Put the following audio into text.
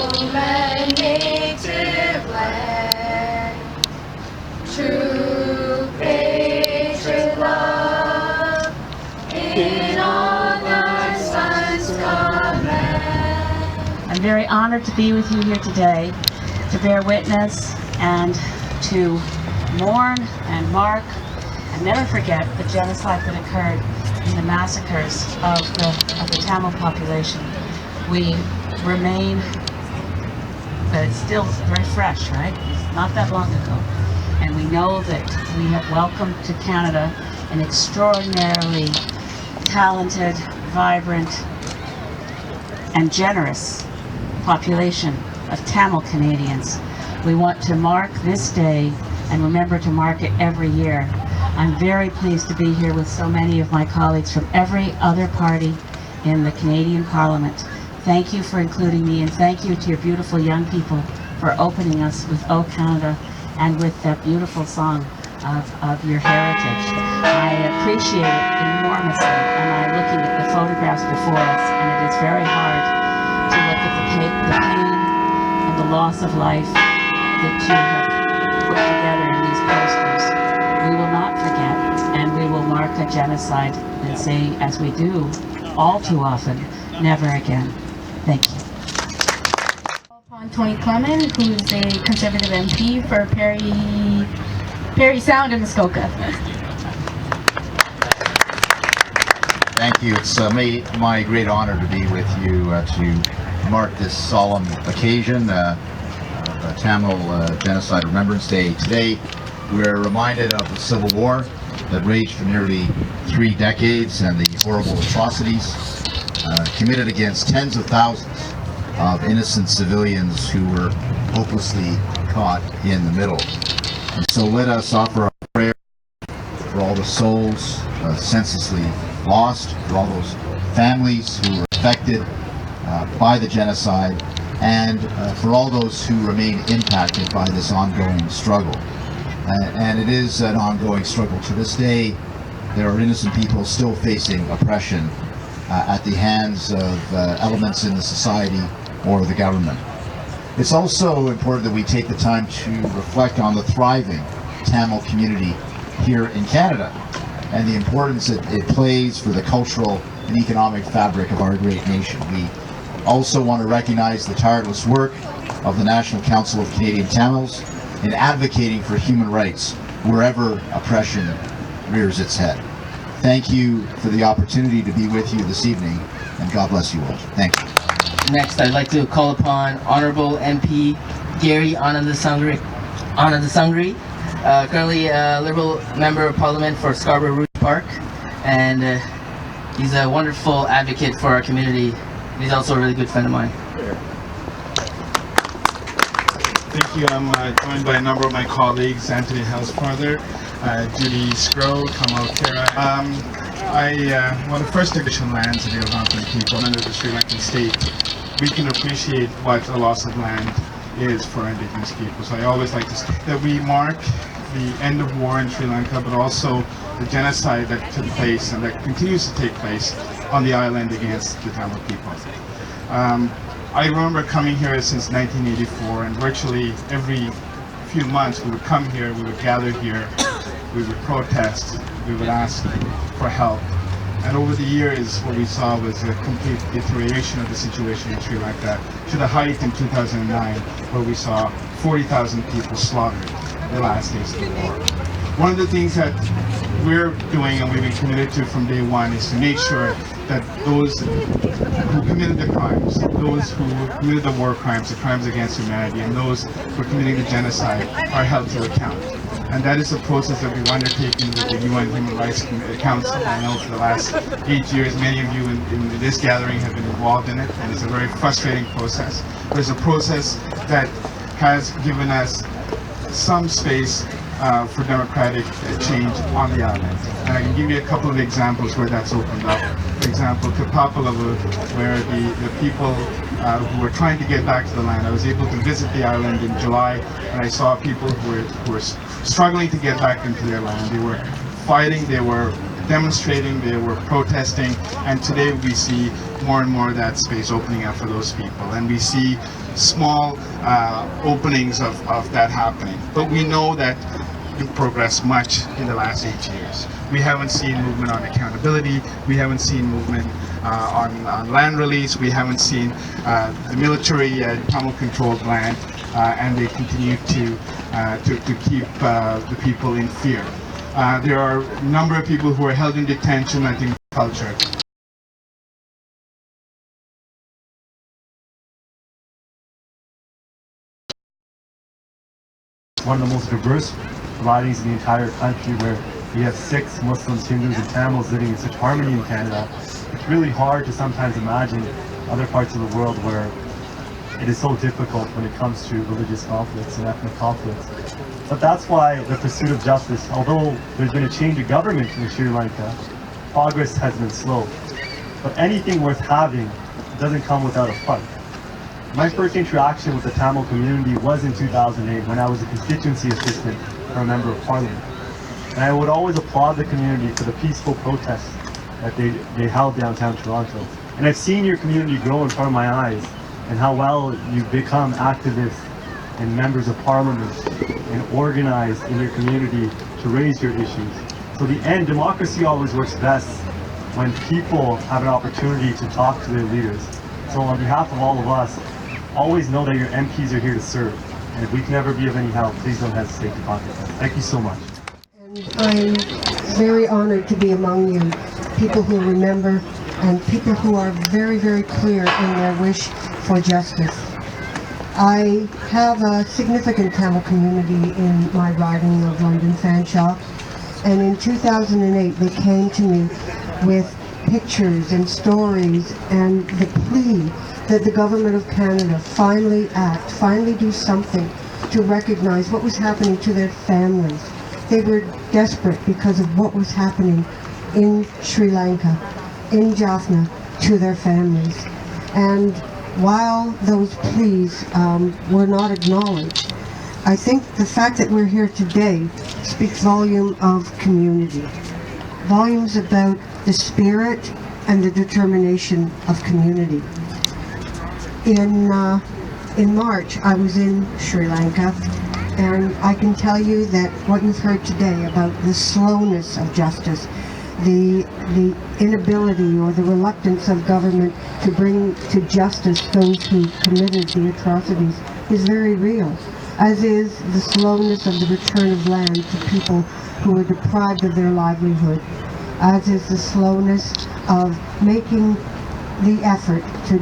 home and native land. True patriot love in all our sons command. I'm very honored to be with you here today to bear witness and to mourn and mark and never forget the genocide that occurred in the massacres of the Tamil population. We remain, but it's still very fresh, right? It's not that long ago. And we know that we have welcomed to Canada an extraordinarily talented, vibrant, and generous population of Tamil Canadians. We want to mark this day and remember to mark it every year. I'm very pleased to be here with so many of my colleagues from every other party in the Canadian Parliament. Thank you for including me, and thank you to your beautiful young people for opening us with O Canada and with that beautiful song of your heritage. I appreciate it enormously, and I'm looking at the photographs before us, and it is very hard to look at the pain and the loss of life that you have put together in these posters. We will not forget, and we will mark a genocide and say, as we do all too often, never again. Thank you. Upon Tony Clement, who is a Conservative MP for Parry Sound and Muskoka. Thank you. It's my great honor to be with you to mark this solemn occasion, Tamil Genocide Remembrance Day. Today, we're reminded of the Civil War that raged for nearly 3 decades and the horrible atrocities committed against tens of thousands of innocent civilians who were hopelessly caught in the middle. And so let us offer our prayer for all the souls senselessly lost, for all those families who were affected by the genocide, and for all those who remain impacted by this ongoing struggle. And it is an ongoing struggle. To this day, there are innocent people still facing oppression at the hands of elements in the society or the government. It's also important that we take the time to reflect on the thriving Tamil community here in Canada and the importance that it plays for the cultural and economic fabric of our great nation. We also want to recognize the tireless work of the National Council of Canadian Tamils in advocating for human rights wherever oppression rears its head. Thank you for the opportunity to be with you this evening, and God bless you all. Thank you. Next, I'd like to call upon Honorable MP Gary Anandasangri, currently a Liberal Member of Parliament for Scarborough Rouge Park, and he's a wonderful advocate for our community. He's also a really good friend of mine. Thank you. I'm joined by a number of my colleagues, Anthony Housefather, Judy Scrow, Kamal Kara. I want to first traditional lands of the Algonquin people under the Sri Lankan state. We can appreciate what a loss of land is for Indigenous people. So I always like to say that we mark the end of war in Sri Lanka, but also the genocide that took place and that continues to take place on the island against the Tamil people. I remember coming here since 1984, and virtually every few months we would come here, we would gather here, we would protest, we would ask for help. And over the years, what we saw was a complete deterioration of the situation in Sri Lanka to the height in 2009, where we saw 40,000 people slaughtered in the last days of the war. One of the things that we're doing and we've been committed to from day one is to make sure that those who committed the crimes, those who committed the war crimes, the crimes against humanity, and those who are committing the genocide are held to account. And that is a process that we've undertaken with the UN Human Rights Council. I know for the last 8 years, many of you in this gathering have been involved in it, and it's a very frustrating process. But it's a process that has given us some space for democratic change on the island. And I can give you a couple of examples where that's opened up. For example, Kapapalavu, where the people who were trying to get back to the land, I was able to visit the island in July, and I saw people who were struggling to get back into their land. They were fighting, they were demonstrating, they were protesting, and today we see more and more of that space opening up for those people, and we see small openings of that happening. But we know that we've progressed much in the last 8 years. We haven't seen movement on accountability, we haven't seen movement on land release, we haven't seen the military Tamil-controlled land, and they continue to keep the people in fear. There are a number of people who are held in detention, I think, culture. One of the most diverse ridings in the entire country, where we have Sikhs, Muslims, Hindus, and Tamils living in such harmony in Canada. It's really hard to sometimes imagine other parts of the world where it is so difficult when it comes to religious conflicts and ethnic conflicts. But that's why the pursuit of justice, although there's been a change of government in Sri Lanka, progress has been slow. But anything worth having doesn't come without a fight. My first interaction with the Tamil community was in 2008 when I was a constituency assistant for a member of parliament. And I would always applaud the community for the peaceful protests that they held downtown Toronto. And I've seen your community grow in front of my eyes, and how well you've become activists and members of parliament and organized in your community to raise your issues. So the end, democracy always works best when people have an opportunity to talk to their leaders. So on behalf of all of us, always know that your MPs are here to serve. And if we can ever be of any help, please don't hesitate to contact us. Thank you so much. And I'm very honored to be among you, people who remember and people who are very, very clear in their wish for justice. I have a significant Tamil community in my riding of London Fanshawe, and in 2008 they came to me with pictures and stories and the plea that the Government of Canada finally act, finally do something to recognize what was happening to their families. They were desperate because of what was happening in Sri Lanka, in Jaffna, to their families. And while those pleas were not acknowledged, I think the fact that we're here today speaks volume of community, volumes about the spirit and the determination of community. In March, I was in Sri Lanka, and I can tell you that what you've heard today about the slowness of justice, the inability or the reluctance of government to bring to justice those who committed the atrocities is very real, as is the slowness of the return of land to people who are deprived of their livelihood, as is the slowness of making the effort to